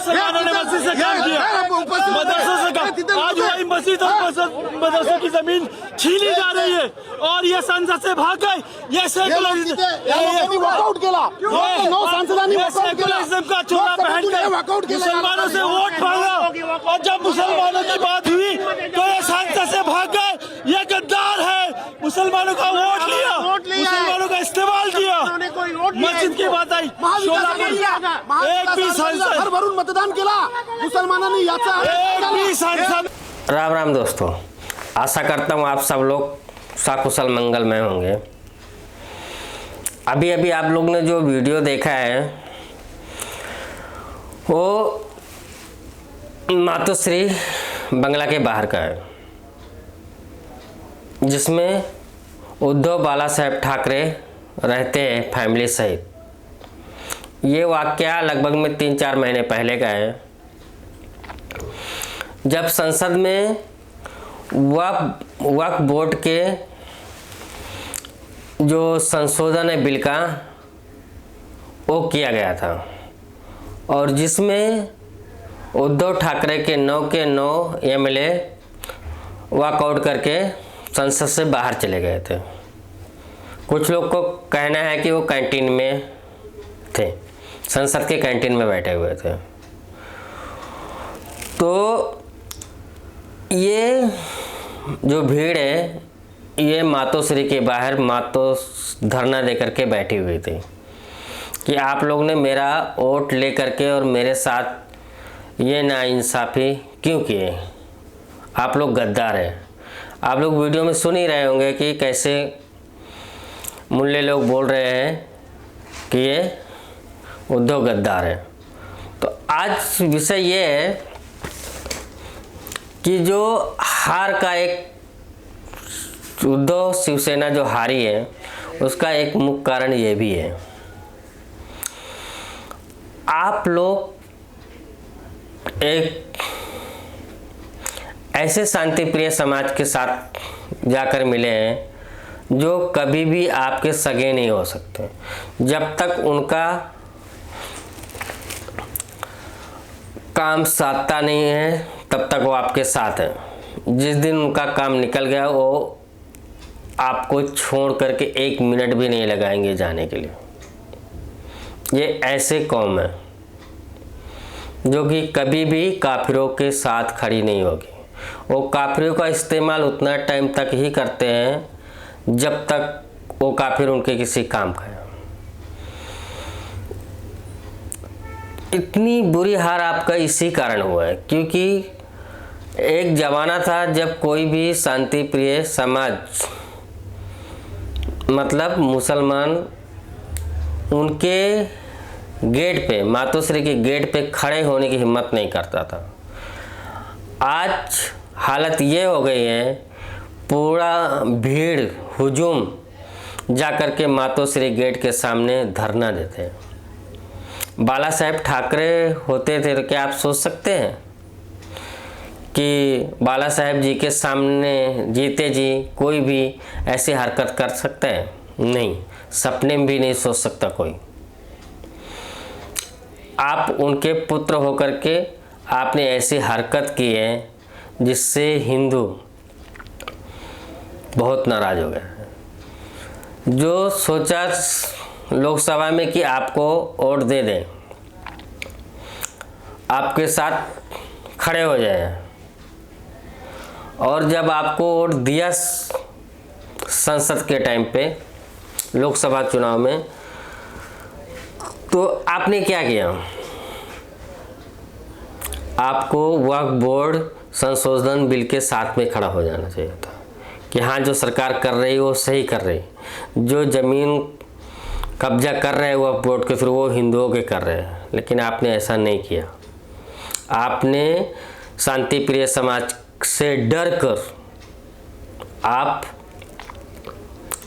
मुसलमानों ने मस्जिद से काम किया, मदरसों से काम। आज वही मस्जिद और मदरसों की जमीन छीनी जा रही है और ये संसद से भाग गए। ये सेकुलरिज्म का चोला पहनकर मुसलमानों से वोट मांगा और जब मुसलमानों की बात हुई तो ये संसद से भाग गए। ये गद्दार है, मुसलमानों का वोट लिया, मुसलमानों का इस्तेमाल किया। मस्जिद की बात आई, एक भी सांसद भरून मतदान केला मुसलमानांनी याचा एक भी सांसद। राम राम दोस्तों, आशा करता हूँ आप सब लोग सकुशल मंगलमय होंगे। अभी अभी आप लोग ने जो वीडियो देखा है वो मातोश्री बंगला के बाहर का है, जिसमें उद्धव बाला साहेब ठाकरे रहते हैं फैमिली सहित। ये वाकया लगभग में 3-4 महीने पहले का है, जब संसद में वक्फ बोर्ड के जो संशोधन है बिल का वो किया गया था और जिसमें उद्धव ठाकरे के 9 के 9 एमएलए वॉकआउट करके संसद से बाहर चले गए थे। कुछ लोग को कहना है कि वो कैंटीन में थे, संसद के कैंटीन में बैठे हुए थे। तो ये जो भीड़ है ये मातोश्री के बाहर धरना देकर के बैठी हुई थी कि आप लोग ने मेरा वोट ले करके और मेरे साथ ये नाइंसाफ़ी क्यों किए, आप लोग गद्दार हैं। आप लोग वीडियो में सुन ही रहे होंगे कि कैसे मुल्ले लोग बोल रहे हैं कि ये उद्धव गद्दार है। तो आज विषय ये है कि जो हार का एक उद्धव शिवसेना जो हारी है उसका एक मुख्य कारण ये भी है, आप लोग एक ऐसे शांतिप्रिय समाज के साथ जाकर मिले हैं जो कभी भी आपके सगे नहीं हो सकते। जब तक उनका काम साधता नहीं है तब तक वो आपके साथ है। जिस दिन उनका काम निकल गया वो आपको छोड़ करके 1 मिनट भी नहीं लगाएंगे जाने के लिए। ये ऐसे कौम है जो कि कभी भी काफिरों के साथ खड़ी नहीं होगी। वो काफिरों का इस्तेमाल उतना टाइम तक ही करते हैं जब तक वो काफिर उनके किसी काम का है। इतनी बुरी हार आपका इसी कारण हुआ है क्योंकि एक ज़माना था जब कोई भी शांति प्रिय समाज मतलब मुसलमान उनके गेट पे, मातोश्री के गेट पे खड़े होने की हिम्मत नहीं करता था। आज हालत ये हो गई है, पूरा भीड़ हुजूम जाकर के मातोश्री गेट के सामने धरना देते हैं। बाला साहेब ठाकरे होते थे तो क्या आप सोच सकते हैं कि बाला साहेब जी के सामने जीते जी कोई भी ऐसी हरकत कर सकता है? नहीं, सपने में भी नहीं सोच सकता कोई। आप उनके पुत्र होकर के आपने ऐसी हरकत की है जिससे हिंदू बहुत नाराज हो गए। जो सोचा लोकसभा में कि आपको वोट दे दें, आपके साथ खड़े हो जाए, और जब आपको वोट दिया संसद के टाइम पे लोकसभा चुनाव में, तो आपने क्या किया? आपको वक्फ बोर्ड संशोधन बिल के साथ में खड़ा हो जाना चाहिए था कि हाँ, जो सरकार कर रही है वो सही कर रही है। जो ज़मीन कब्जा कर रहे हैं वक्फ बोर्ड के थ्रू वो हिंदुओं के कर रहे हैं, लेकिन आपने ऐसा नहीं किया। आपने शांति प्रिय समाज से डर कर आप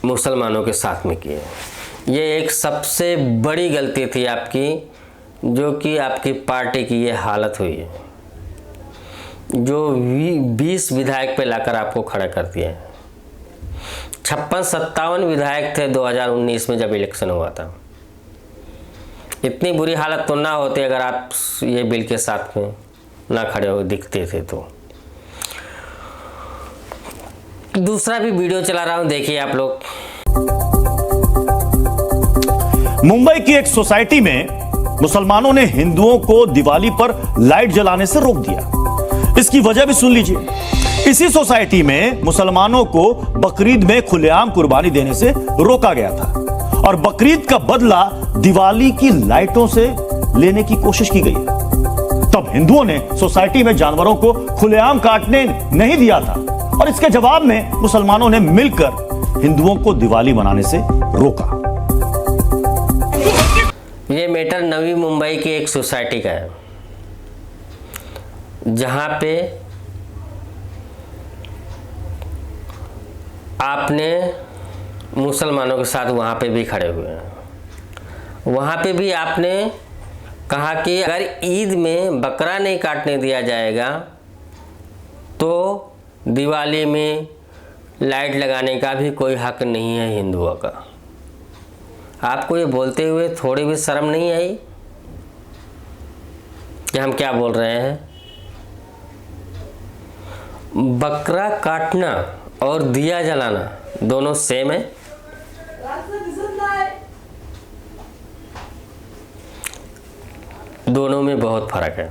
मुसलमानों के साथ में किए। ये एक सबसे बड़ी गलती थी आपकी, जो कि आपकी पार्टी की ये हालत हुई है, जो 20 विधायक पे लाकर आपको खड़ा कर दिया है। 56-57 विधायक थे 2019 में जब इलेक्शन हुआ था। इतनी बुरी हालत तो ना होती अगर आप ये बिल के साथ में ना खड़े हो दिखते थे। तो दूसरा भी वीडियो चला रहा हूं, देखिए आप लोग। मुंबई की एक सोसाइटी में मुसलमानों ने हिंदुओं को दिवाली पर लाइट जलाने से रोक दिया। इसकी वजह भी सुन लीजिए। इसी सोसाइटी में मुसलमानों को बकरीद में खुलेआम कुर्बानी देने से रोका गया था और बकरीद का बदला दिवाली की लाइटों से लेने की कोशिश की गई। तब हिंदुओं ने सोसाइटी में जानवरों को खुलेआम काटने नहीं दिया था और इसके जवाब में मुसलमानों ने मिलकर हिंदुओं को दिवाली मनाने से रोका। ये मैटर नवी मुंबई की एक सोसाइटी का है, जहां पे आपने मुसलमानों के साथ वहां पे भी खड़े हुए हैं। वहां पे भी आपने कहा कि अगर ईद में बकरा नहीं काटने दिया जाएगा तो दिवाली में लाइट लगाने का भी कोई हक नहीं है हिंदुओं का। आपको ये बोलते हुए थोड़ी भी शर्म नहीं आई कि हम क्या बोल रहे हैं? बकरा काटना और दिया जलाना दोनों सेम है। दोनों में बहुत फर्क है।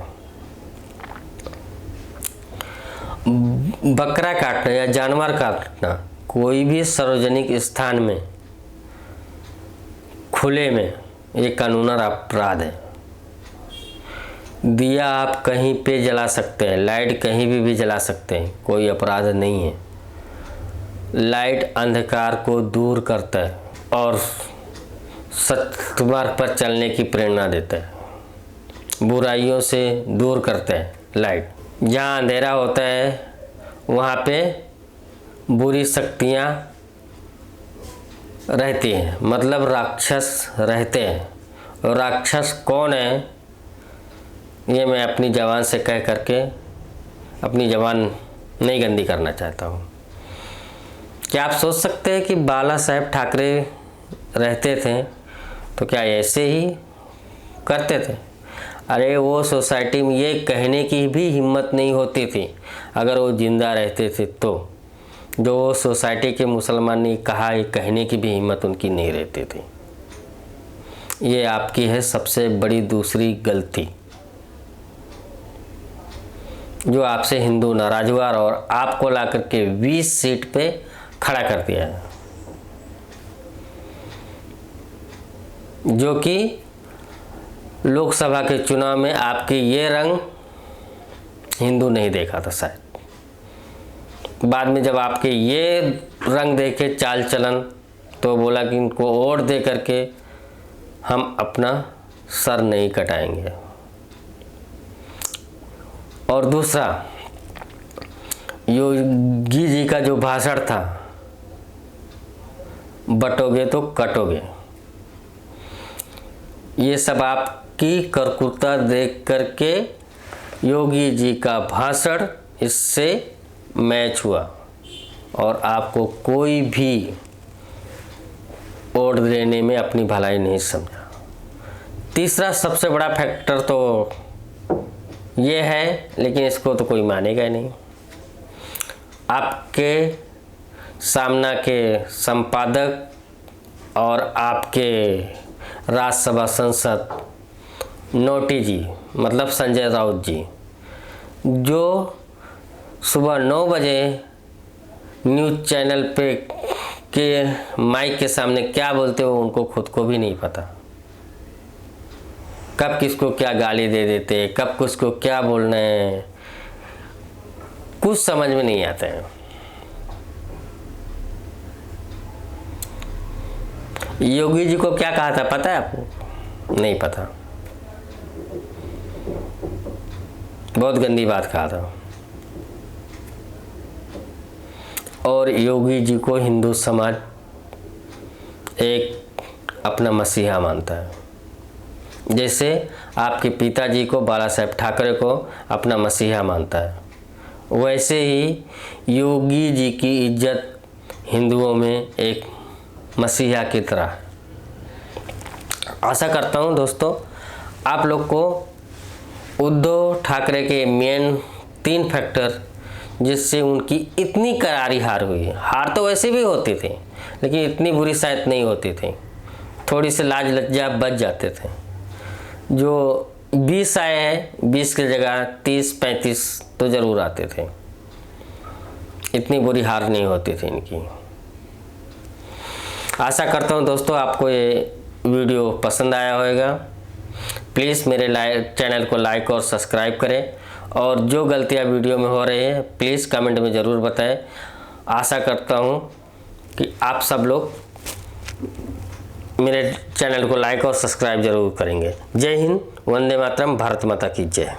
बकरा काटना या जानवर काटना कोई भी सार्वजनिक स्थान में खुले में ये कानूनन अपराध है। दिया आप कहीं पे जला सकते हैं, लाइट कहीं भी जला सकते हैं, कोई अपराध नहीं है। लाइट अंधकार को दूर करता है और सत्य मार्ग पर चलने की प्रेरणा देता है, बुराइयों से दूर करता है। लाइट जहाँ अंधेरा होता है वहाँ पे बुरी शक्तियाँ रहती हैं, मतलब राक्षस रहते हैं। और राक्षस कौन है ये मैं अपनी ज़बान से कह करके अपनी ज़बान नहीं गंदी करना चाहता हूँ। क्या आप सोच सकते हैं कि बाला साहेब ठाकरे रहते थे तो क्या ऐसे ही करते थे? अरे वो सोसाइटी में ये कहने की भी हिम्मत नहीं होती थी अगर वो जिंदा रहते थे तो। जो सोसाइटी के मुसलमान ने कहा, ये कहने की भी हिम्मत उनकी नहीं रहती थी। ये आपकी है सबसे बड़ी दूसरी गलती, जो आपसे हिंदू नाराज हुआ और आपको ला करके 20 सीट पे खड़ा कर दिया है, जो कि लोकसभा के चुनाव में आपके ये रंग हिंदू नहीं देखा था शायद। बाद में जब आपके ये रंग देखे चाल चलन तो बोला कि इनको वोट दे करके हम अपना सर नहीं कटाएंगे। और दूसरा, योगी जी का जो भाषण था, बटोगे तो कटोगे, ये सब आपकी करतूता देख करके योगी जी का भाषण इससे मैच हुआ और आपको कोई भी वोट देने में अपनी भलाई नहीं समझा। तीसरा सबसे बड़ा फैक्टर तो ये है, लेकिन इसको तो कोई मानेगा ही नहीं। आपके सामना के संपादक और आपके राज्यसभा सांसद नोटी जी, मतलब संजय राउत जी, जो सुबह 9 बजे न्यूज़ चैनल पे के माइक के सामने क्या बोलते हो उनको खुद को भी नहीं पता। कब किसको क्या गाली दे देते, कब किसको क्या बोलना है, कुछ समझ में नहीं आता है। योगी जी को क्या कहा था पता है आपको? नहीं पता। बहुत गंदी बात कहा था। और योगी जी को हिंदू समाज एक अपना मसीहा मानता है। जैसे आपके पिताजी को, बाला साहेब ठाकरे को अपना मसीहा मानता है, वैसे ही योगी जी की इज्जत हिंदुओं में एक मसीहा की तरह। आशा करता हूँ दोस्तों आप लोग को उद्धव ठाकरे के मेन 3 फैक्टर जिससे उनकी इतनी करारी हार हुई है, हार तो वैसे भी होती थी लेकिन इतनी बुरी शायद नहीं होती थी, थोड़ी सी लाज लज्जा बच जाते थे। जो 20 आए हैं 20 की जगह 30-35 तो ज़रूर आते थे, इतनी बुरी हार नहीं होती थी इनकी। आशा करता हूँ दोस्तों आपको ये वीडियो पसंद आया होगा। प्लीज़ मेरे चैनल को लाइक और सब्सक्राइब करें और जो गलतियाँ वीडियो में हो रही हैं प्लीज़ कमेंट में ज़रूर बताएं। आशा करता हूँ कि आप सब लोग मेरे चैनल को लाइक और सब्सक्राइब ज़रूर करेंगे। जय हिंद, वंदे मातरम, भारत माता की जय।